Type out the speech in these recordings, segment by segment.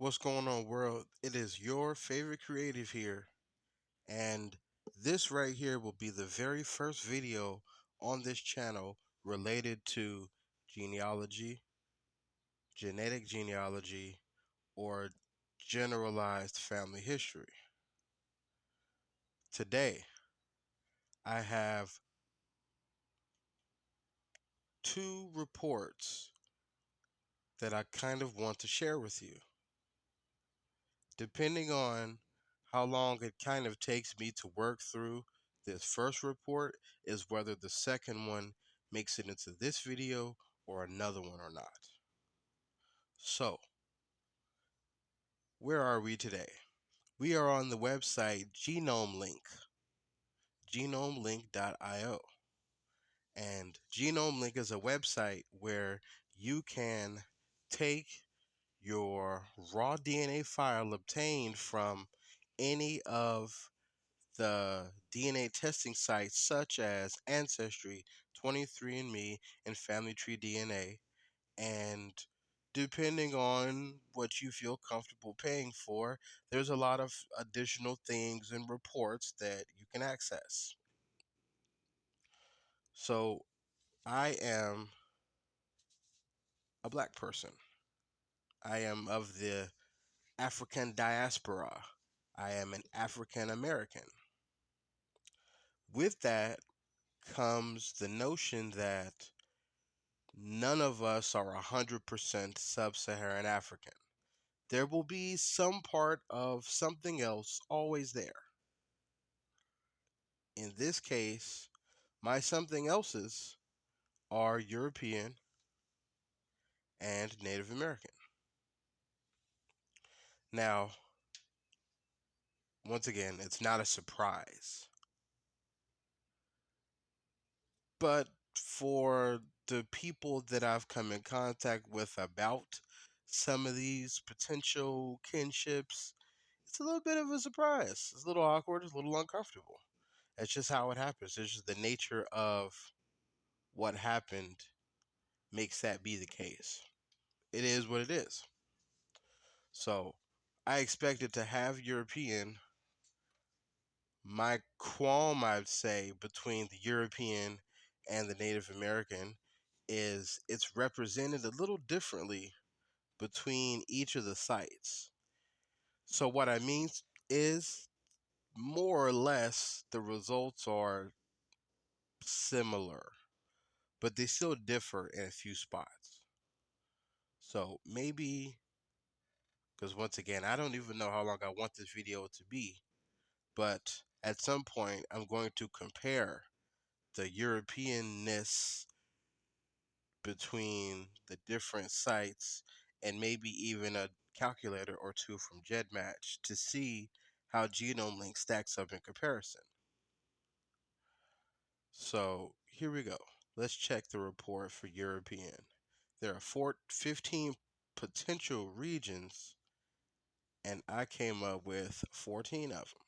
What's going on, world? It is your favorite creative here, and this right here will be the very first video on this channel related to genealogy, genetic genealogy, or generalized family history. Today, I have two reports that I kind of want to share with you. Depending on how long it kind of takes me to work through this first report is whether the second one makes it into this video or another one or not. So, where are we today? We are on the website genomelink.io. And GenomeLink is a website where you can take your raw DNA file obtained from any of the DNA testing sites such as Ancestry, 23andMe, and Family Tree DNA, and depending on what you feel comfortable paying for, there's a lot of additional things and reports that you can access. So, I am a black person. I am of the African diaspora. I am an African American. With that comes the notion that none of us are 100% sub-Saharan African. There will be some part of something else always there. In this case, my something else's are European and Native American. Now, once again, it's not a surprise. But for the people that I've come in contact with about some of these potential kinships, it's a little bit of a surprise. It's a little awkward, it's a little uncomfortable. That's just how it happens. It's just the nature of what happened makes that be the case. It is what it is. So I expected to have European. My qualm, I'd say, between the European and the Native American is it's represented a little differently between each of the sites. So what I mean is more or less the results are similar, but they still differ in a few spots. So maybe, because once again, I don't even know how long I want this video to be, but at some point I'm going to compare the Europeanness between the different sites and maybe even a calculator or two from GEDmatch to see how GenomeLink stacks up in comparison. So here we go. Let's check the report for European. There are 15 potential regions, and I came up with 14 of them.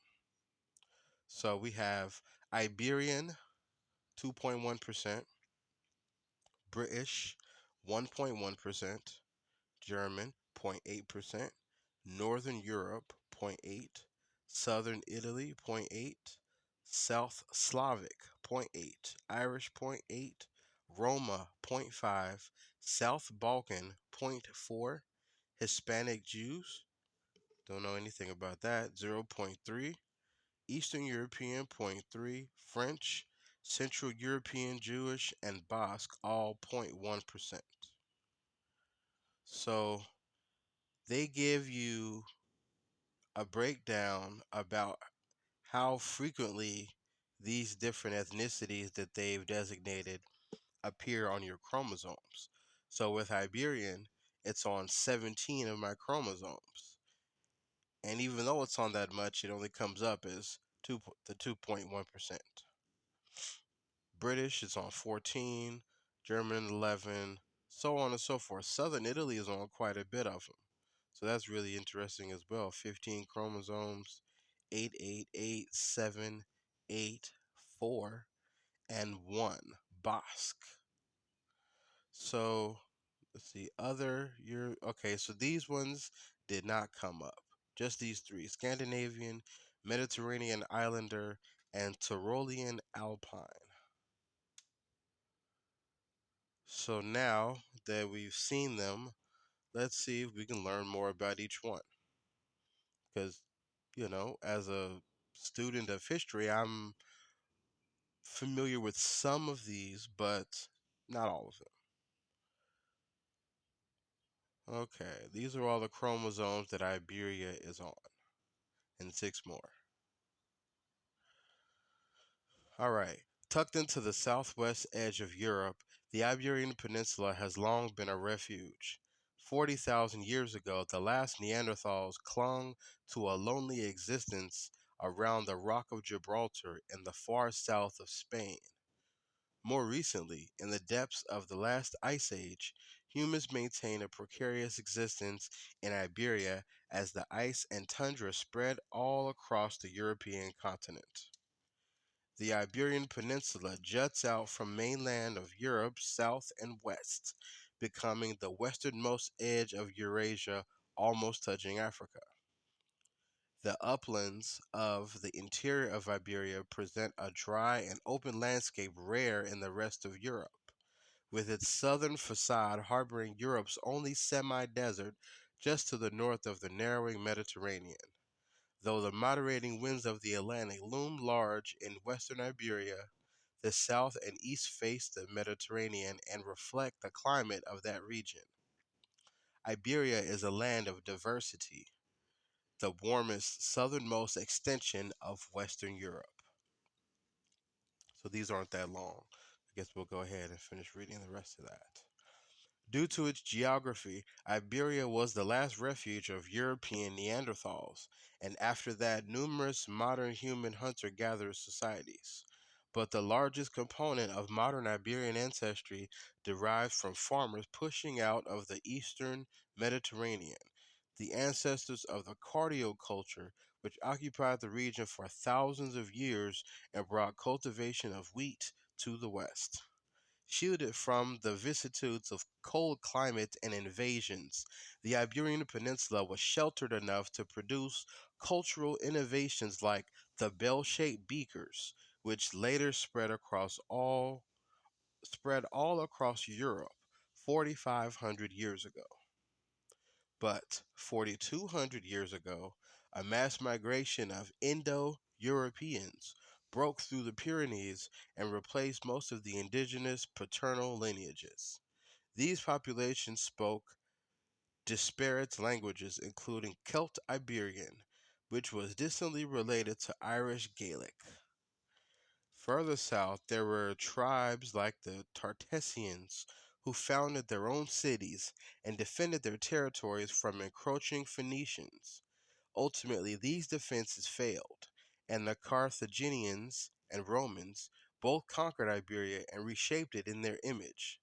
So we have Iberian, 2.1%, British, 1.1%, German, 0.8%, Northern Europe, 0.8, Southern Italy, 0.8, South Slavic, 0.8, Irish, 0.8, Roma, 0.5, South Balkan, 0.4, Hispanic Jews, don't know anything about that, 0.3, Eastern European, zero point 0.3, French, Central European Jewish, and Basque, all 0.1%. So they give you a breakdown about how frequently these different ethnicities that they've designated appear on your chromosomes. So with Iberian, it's on 17 of my chromosomes. And even though it's on that much, it only comes up as the 2.1%. British is on 14, German 11, so on and so forth. Southern Italy is on quite a bit of them. So that's really interesting as well. 15 chromosomes, 888784, and 1 Basque. So let's see, okay, so these ones did not come up. Just these three: Scandinavian, Mediterranean Islander, and Tyrolean Alpine. So now that we've seen them, let's see if we can learn more about each one. Because, as a student of history, I'm familiar with some of these, but not all of them. Okay, these are all the chromosomes that Iberia is on, and six more. All right. Tucked into the southwest edge of Europe, the Iberian Peninsula has long been a refuge. 40,000 years ago, the last Neanderthals clung to a lonely existence around the Rock of Gibraltar in the far south of Spain. More recently, in the depths of the last ice age, humans maintain a precarious existence in Iberia as the ice and tundra spread all across the European continent. The Iberian Peninsula juts out from mainland of Europe south and west, becoming the westernmost edge of Eurasia, almost touching Africa. The uplands of the interior of Iberia present a dry and open landscape rare in the rest of Europe, with its southern facade harboring Europe's only semi-desert just to the north of the narrowing Mediterranean. Though the moderating winds of the Atlantic loom large in western Iberia, the south and east face the Mediterranean and reflect the climate of that region. Iberia is a land of diversity, the warmest, southernmost extension of Western Europe. So these aren't that long. I guess we'll go ahead and finish reading the rest of that. Due to its geography, Iberia was the last refuge of European Neanderthals, and after that, numerous modern human hunter gatherer societies. But the largest component of modern Iberian ancestry derives from farmers pushing out of the eastern Mediterranean, the ancestors of the cardio culture, which occupied the region for thousands of years and brought cultivation of wheat to the west. Shielded from the vicissitudes of cold climate and invasions, the Iberian Peninsula was sheltered enough to produce cultural innovations like the bell-shaped beakers, which later spread all across Europe 4,500 years ago. But 4,200 years ago, a mass migration of Indo-Europeans broke through the Pyrenees and replaced most of the indigenous paternal lineages. These populations spoke disparate languages, including Celt-Iberian, which was distantly related to Irish Gaelic. Further south, there were tribes like the Tartessians who founded their own cities and defended their territories from encroaching Phoenicians. Ultimately, these defenses failed, and the Carthaginians and Romans both conquered Iberia and reshaped it in their image.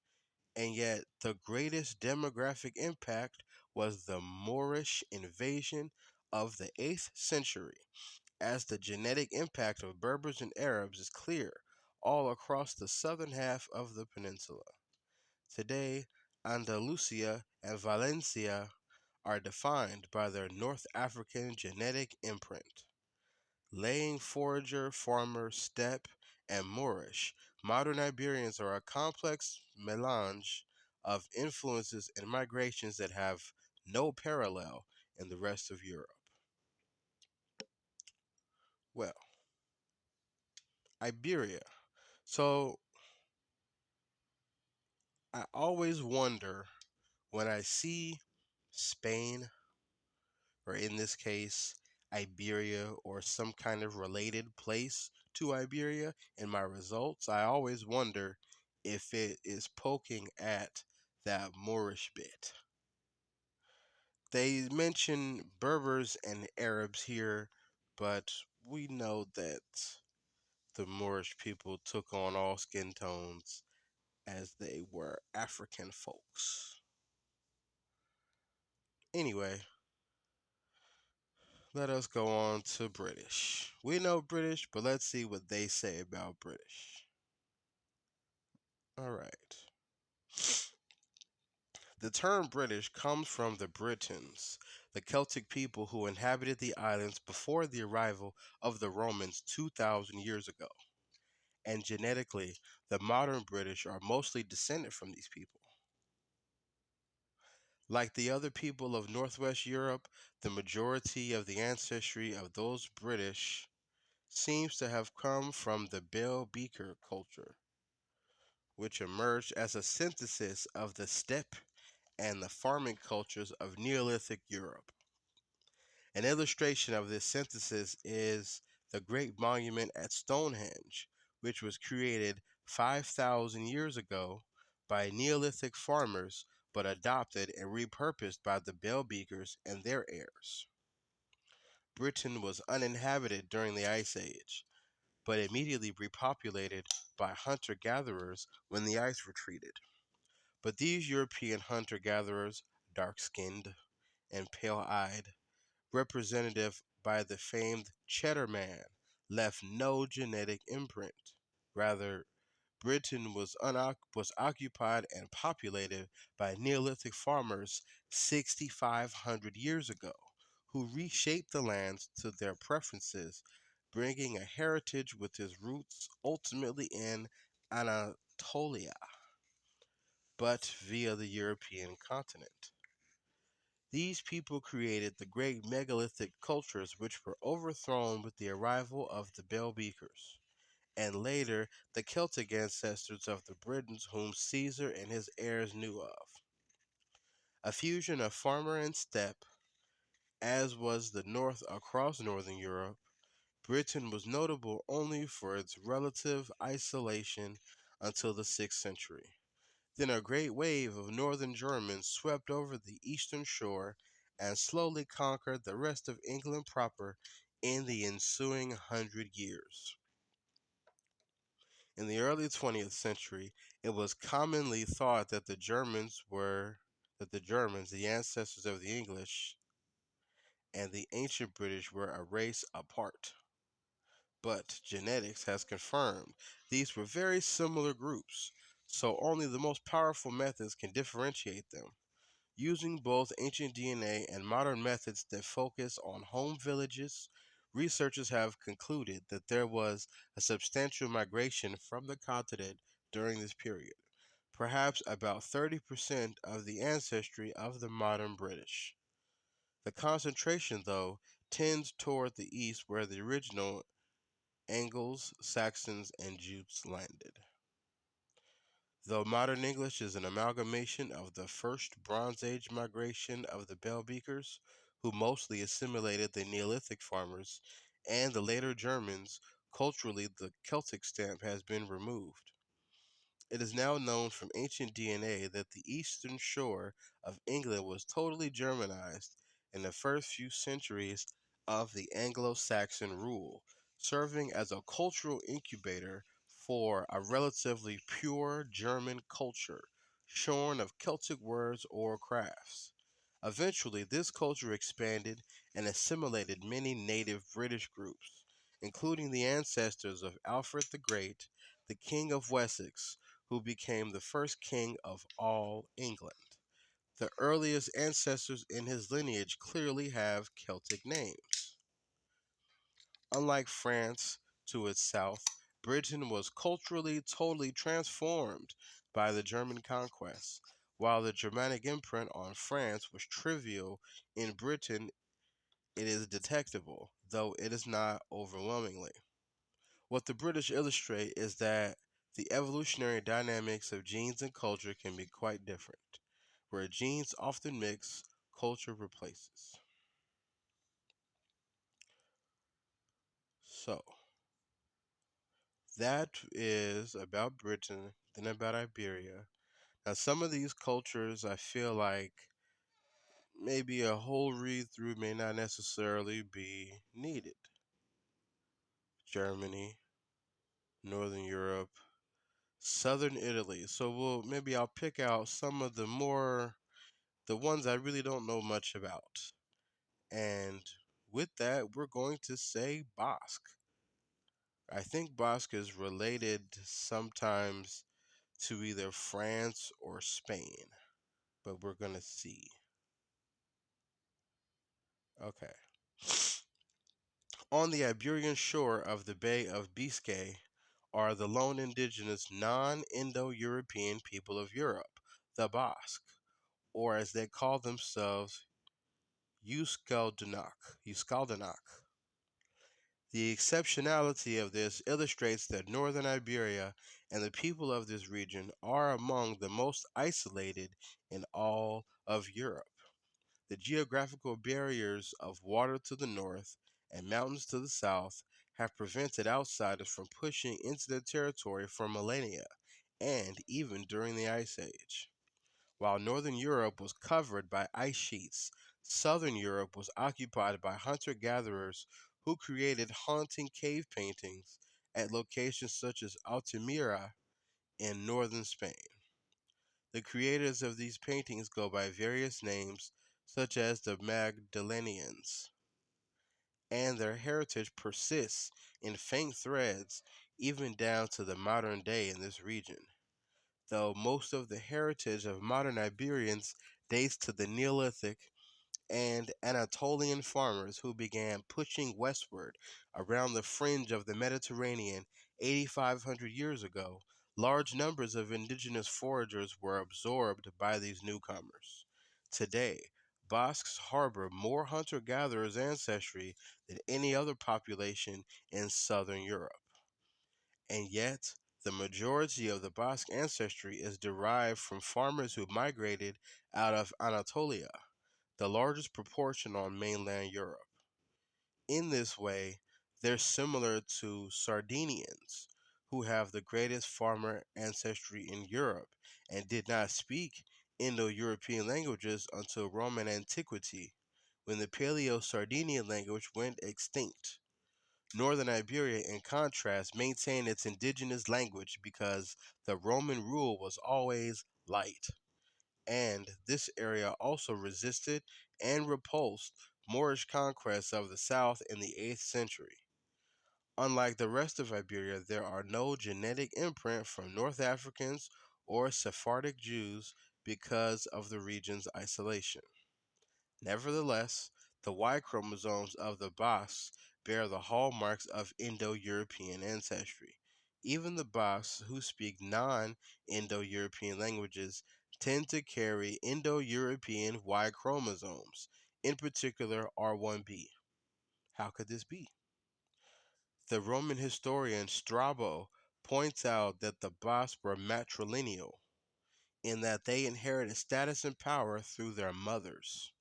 And yet, the greatest demographic impact was the Moorish invasion of the 8th century, as the genetic impact of Berbers and Arabs is clear all across the southern half of the peninsula. Today, Andalusia and Valencia are defined by their North African genetic imprint. Laying forager, farmer, steppe, and Moorish, modern Iberians are a complex melange of influences and migrations that have no parallel in the rest of Europe. Well, Iberia. So I always wonder when I see Spain, or in this case, Iberia, or some kind of related place to Iberia in my results, I always wonder if it is poking at that Moorish bit. They mention Berbers and Arabs here, but we know that the Moorish people took on all skin tones as they were African folks. Anyway, let us go on to British. We know British, but let's see what they say about British. All right. The term British comes from the Britons, the Celtic people who inhabited the islands before the arrival of the Romans 2,000 years ago. And genetically, the modern British are mostly descended from these people. Like the other people of Northwest Europe, the majority of the ancestry of those British seems to have come from the bell beaker culture, which emerged as a synthesis of the steppe and the farming cultures of Neolithic Europe. An illustration of this synthesis is the great monument at Stonehenge, which was created 5,000 years ago by Neolithic farmers but adopted and repurposed by the Bell Beakers and their heirs. Britain was uninhabited during the Ice Age, but immediately repopulated by hunter gatherers when the ice retreated. But these European hunter gatherers, dark skinned and pale eyed, representative by the famed Cheddar Man, left no genetic imprint. Rather, Britain was occupied and populated by Neolithic farmers 6,500 years ago, who reshaped the lands to their preferences, bringing a heritage with its roots ultimately in Anatolia, but via the European continent. These people created the great megalithic cultures which were overthrown with the arrival of the Bell Beakers, and later the Celtic ancestors of the Britons whom Caesar and his heirs knew of. A fusion of farmer and steppe, as was the North across northern Europe, Britain was notable only for its relative isolation until the 6th century. Then a great wave of northern Germans swept over the eastern shore and slowly conquered the rest of England proper in the ensuing 100 years. In the early 20th century, it was commonly thought that the Germans, the ancestors of the English, and the ancient British were a race apart. But genetics has confirmed these were very similar groups, so only the most powerful methods can differentiate them. Using both ancient DNA and modern methods that focus on home villages, researchers have concluded that there was a substantial migration from the continent during this period, perhaps about 30% of the ancestry of the modern British. The concentration, though, tends toward the east where the original Angles, Saxons, and Jutes landed. Though modern English is an amalgamation of the first Bronze Age migration of the Bell Beakers, who mostly assimilated the Neolithic farmers, and the later Germans, culturally the Celtic stamp has been removed. It is now known from ancient DNA that the eastern shore of England was totally Germanized in the first few centuries of the Anglo Saxon rule, serving as a cultural incubator for a relatively pure German culture, shorn of Celtic words or crafts. Eventually, this culture expanded and assimilated many native British groups, including the ancestors of Alfred the Great, the King of Wessex, who became the first king of all England. The earliest ancestors in his lineage clearly have Celtic names. Unlike France to its south, Britain was culturally totally transformed by the German conquest. While the Germanic imprint on France was trivial, in Britain it is detectable, though it is not overwhelmingly. What the British illustrate is that the evolutionary dynamics of genes and culture can be quite different. Where genes often mix, culture replaces. So, that is about Britain, then about Iberia. Now, some of these cultures, I feel like maybe a whole read through may not necessarily be needed. Germany, Northern Europe, Southern Italy. So maybe I'll pick out some of the ones I really don't know much about. And with that, we're going to say Basque. I think Basque is related sometimes to either France or Spain. but we're gonna see. Okay. On the Iberian shore of the Bay of Biscay are the lone indigenous non Indo European people of Europe, the Basque, or as they call themselves, Euskaldanak. The exceptionality of this illustrates that northern Iberia and the people of this region are among the most isolated in all of Europe. The geographical barriers of water to the north and mountains to the south have prevented outsiders from pushing into their territory for millennia and even during the Ice Age. While northern Europe was covered by ice sheets, southern Europe was occupied by hunter gatherers who created haunting cave paintings at locations such as Altamira in northern Spain. The creators of these paintings go by various names, such as the Magdalenians, and their heritage persists in faint threads even down to the modern day in this region, though most of the heritage of modern Iberians dates to the Neolithic and Anatolian farmers who began pushing westward around the fringe of the Mediterranean 8,500 years ago. Large numbers of indigenous foragers were absorbed by these newcomers. Today, Basques harbor more hunter gatherers' ancestry than any other population in southern Europe. And yet, the majority of the Basque ancestry is derived from farmers who migrated out of Anatolia, the largest proportion on mainland Europe. In this way, they're similar to Sardinians, who have the greatest farmer ancestry in Europe and did not speak Indo European languages until Roman antiquity, when the Paleo Sardinian language went extinct. Northern Iberia, in contrast, maintained its indigenous language because the Roman rule was always light, and this area also resisted and repulsed Moorish conquests of the south in the 8th century. Unlike the rest of Iberia, there are no genetic imprint from North Africans or Sephardic Jews because of the region's isolation. Nevertheless, the Y chromosomes of the Basques bear the hallmarks of Indo European ancestry. Even the Basques who speak non Indo European languages tend to carry Indo European Y chromosomes, in particular R1b. How could this be? The Roman historian Strabo points out that the Basques were matrilineal, in that they inherited status and power through their mothers.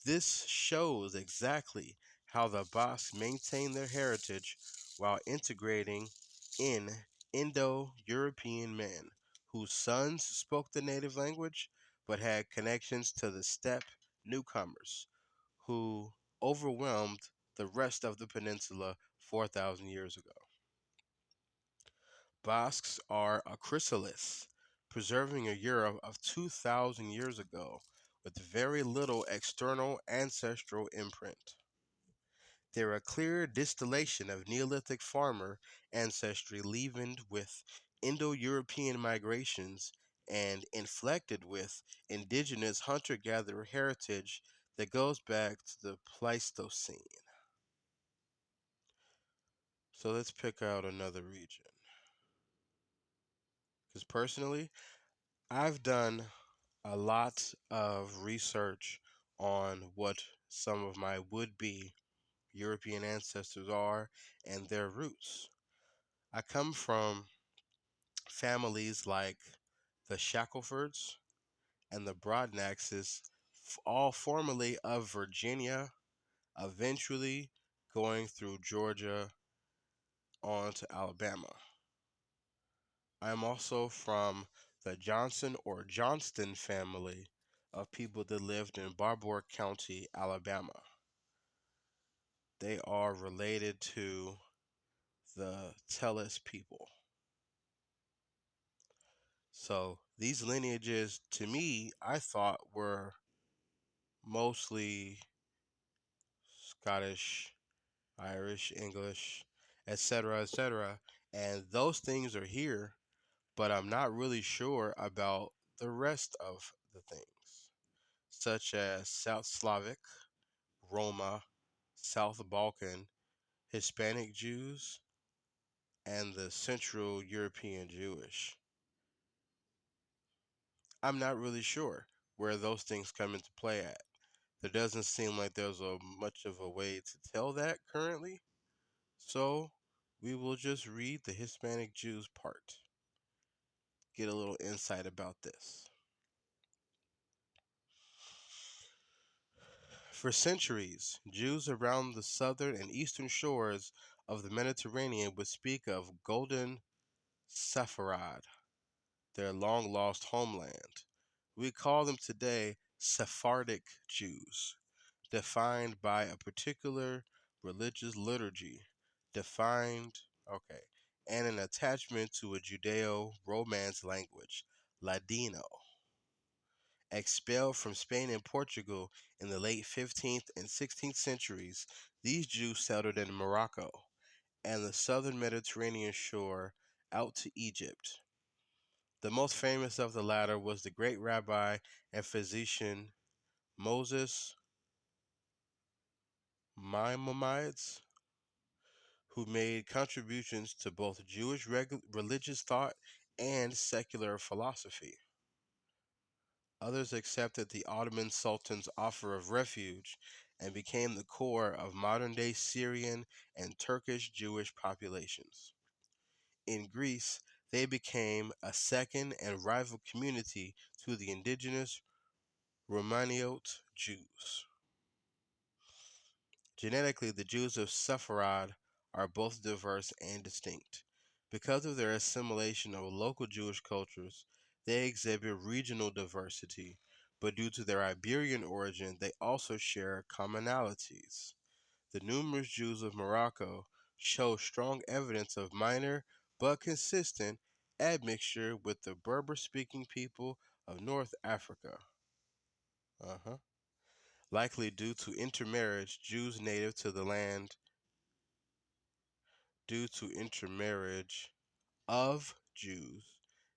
This shows exactly how the Basques maintained their heritage while integrating in Indo European men whose sons spoke the native language but had connections to the steppe newcomers who overwhelmed the rest of the peninsula 4,000 years ago. Basques are a chrysalis, preserving a Europe of 2,000 years ago with very little external ancestral imprint. They're a clear distillation of Neolithic farmer ancestry leavened with Indo European migrations and inflected with indigenous hunter gatherer heritage that goes back to the Pleistocene. So let's pick out another region. Because personally, I've done a lot of research on what some of my would be European ancestors are and their roots. I come from families like the Shacklefords and the Broadnaxes, all formerly of Virginia, eventually going through Georgia on to Alabama. I am also from the Johnson or Johnston family of people that lived in Barbour County, Alabama. They are related to the Tellus people. So these lineages, to me, I thought were mostly Scottish, Irish, English, etc., etc. And those things are here, but I'm not really sure about the rest of the things, such as South Slavic, Roma, South Balkan, Hispanic Jews, and the Central European Jewish. I'm not really sure where those things come into play at. There doesn't seem like there's a much of a way to tell that currently, so we will just read the Hispanic Jews part, get a little insight about this. For centuries, Jews around the southern and eastern shores of the Mediterranean would speak of Golden Sepharad, their long lost homeland. We call them today Sephardic Jews, defined by a particular religious liturgy, defined, okay, and an attachment to a Judeo Romance language, Ladino. Expelled from Spain and Portugal in the late 15th and 16th centuries, these Jews settled in Morocco and the southern Mediterranean shore out to Egypt. The most famous of the latter was the great rabbi and physician Moses Maimonides, who made contributions to both Jewish religious thought and secular philosophy. Others accepted the Ottoman Sultan's offer of refuge and became the core of modern day Syrian and Turkish Jewish populations. In Greece, they became a second and rival community to the indigenous Romaniote Jews. Genetically, the Jews of Sepharad are both diverse and distinct. Because of their assimilation of local Jewish cultures, they exhibit regional diversity, but due to their Iberian origin, they also share commonalities. The numerous Jews of Morocco show strong evidence of minor but consistent admixture with the Berber speaking people of North Africa. Uh-huh. Likely due to intermarriage, Jews native to the land due to intermarriage of Jews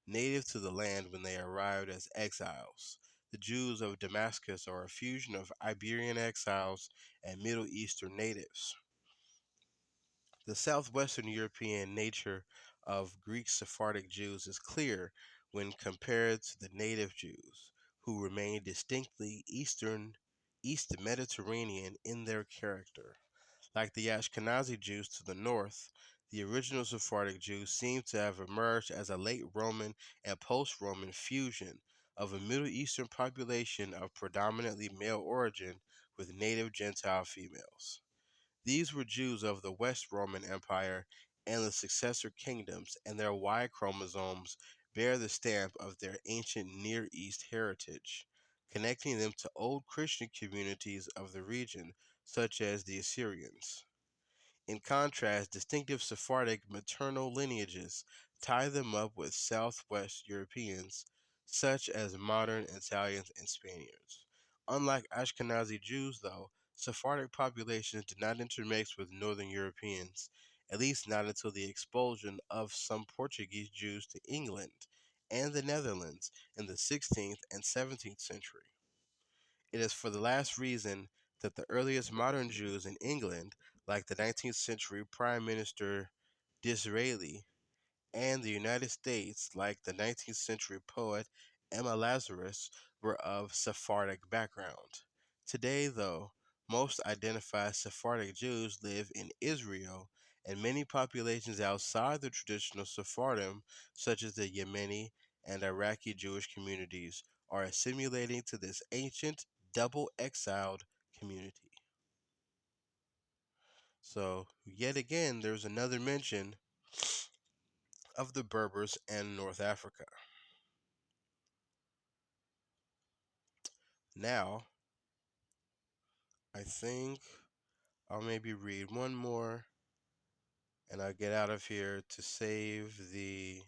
native to the land when they arrived as exiles. The Jews of Damascus are a fusion of Iberian exiles and Middle Eastern natives. The southwestern European nature of Greek Sephardic Jews is clear when compared to the native Jews, who remain distinctly East Mediterranean in their character. Like the Ashkenazi Jews to the north, the original Sephardic Jews seem to have emerged as a late Roman and post Roman fusion of a Middle Eastern population of predominantly male origin with native Gentile females. These were Jews of the West Roman Empire and the successor kingdoms, and their Y chromosomes bear the stamp of their ancient Near East heritage, connecting them to old Christian communities of the region, such as the Assyrians. In contrast, distinctive Sephardic maternal lineages tie them up with Southwest Europeans, such as modern Italians and Spaniards. Unlike Ashkenazi Jews, though, Sephardic populations did not intermix with Northern Europeans, at least not until the expulsion of some Portuguese Jews to England and the Netherlands in the 16th and 17th century. It is for the last reason that the earliest modern Jews in England, like the 19th century Prime Minister Disraeli, and the United States, like the 19th century poet Emma Lazarus, were of Sephardic background. Today, though, most identified Sephardic Jews live in Israel, and many populations outside the traditional Sephardim, such as the Yemeni and Iraqi Jewish communities, are assimilating to this ancient, double exiled community. So, yet again, there's another mention of the Berbers and North Africa. Now, I think I'll maybe read one more and I'll get out of here to save the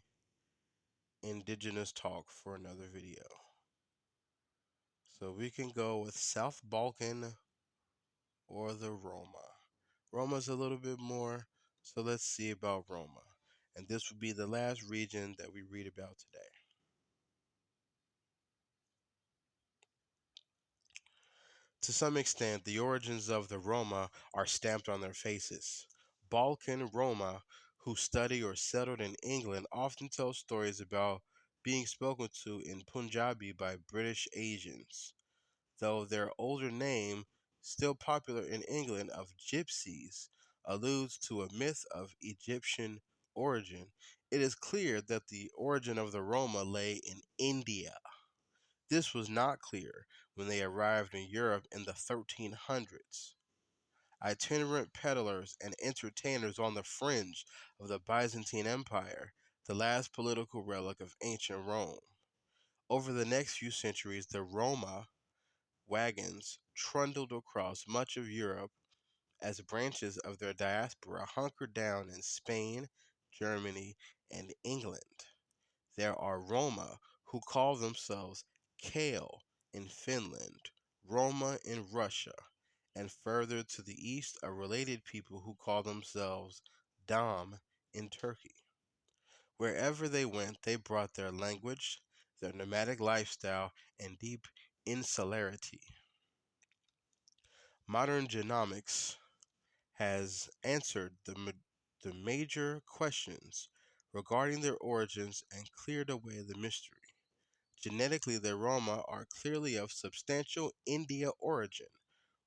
indigenous talk for another video. So we can go with South Balkan or the Roma. Roma's a little bit more, so let's see about Roma. And this will be the last region that we read about today. To some extent, the origins of the Roma are stamped on their faces. Balkan Roma who study or settled in England often tell stories about being spoken to in Punjabi by British Asians, though their older name, still popular in England, of gypsies, alludes to a myth of Egyptian origin. It is clear that the origin of the Roma lay in India. This was not clear when they arrived in Europe in the 1300s. Itinerant peddlers and entertainers on the fringe of the Byzantine Empire, the last political relic of ancient Rome. Over the next few centuries, the Roma wagons trundled across much of Europe as branches of their diaspora hunkered down in Spain, Germany, and England. There are Roma who call themselves Kale in Finland, Roma in Russia, and further to the east a related people who call themselves Dam in Turkey. Wherever they went, they brought their language, their nomadic lifestyle, and deep insularity. Modern genomics has answered the major questions regarding their origins and cleared away the mystery. Genetically, the Roma are clearly of substantial India origin,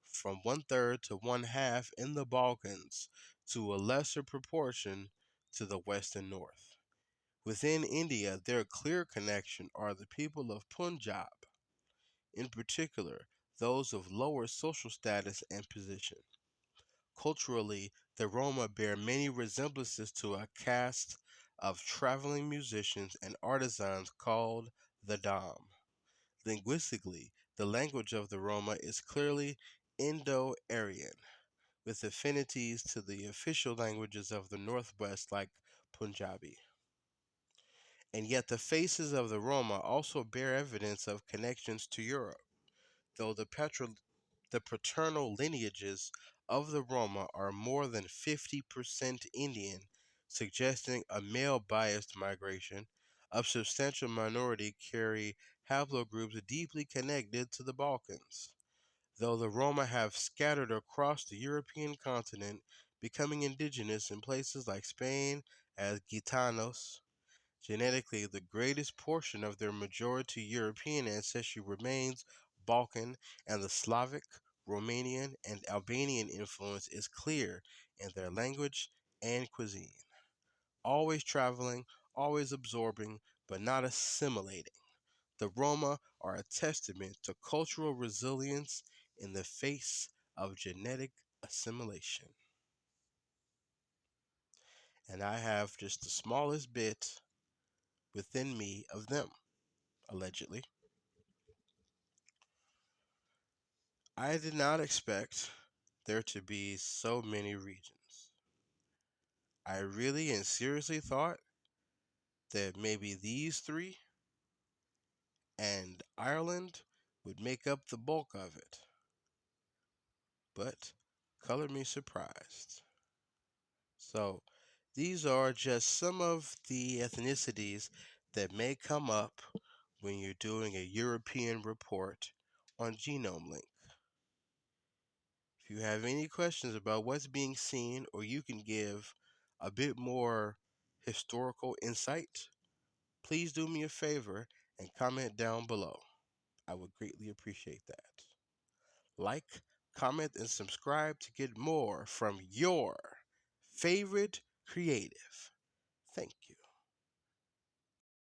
from one third to one half in the Balkans, to a lesser proportion to the west and north. Within India, their clear connection are the people of Punjab, in particular, those of lower social status and position. Culturally, the Roma bear many resemblances to a caste of traveling musicians and artisans called the Dam. Linguistically, the language of the Roma is clearly Indo Aryan, with affinities to the official languages of the Northwest like Punjabi. And yet, the faces of the Roma also bear evidence of connections to Europe, though the paternal lineages of the Roma are more than 50% Indian, suggesting a male biased migration. A substantial minority carry haplogroups deeply connected to the Balkans, though the Roma have scattered across the European continent, becoming indigenous in places like Spain as Gitanos. Genetically, the greatest portion of their majority European ancestry remains Balkan, and the Slavic, Romanian, and Albanian influence is clear in their language and cuisine. Always traveling, always absorbing, but not assimilating. The Roma are a testament to cultural resilience in the face of genetic assimilation. And I have just the smallest bit within me of them, allegedly. I did not expect there to be so many regions. I really and seriously thought that maybe these three and Ireland would make up the bulk of it. But color me surprised. So, these are just some of the ethnicities that may come up when you're doing a European report on Genome Link. If you have any questions about what's being seen, or you can give a bit more historical insight, please do me a favor and comment down below. I would greatly appreciate that. Like, comment, and subscribe to get more from your favorite creative. Thank you.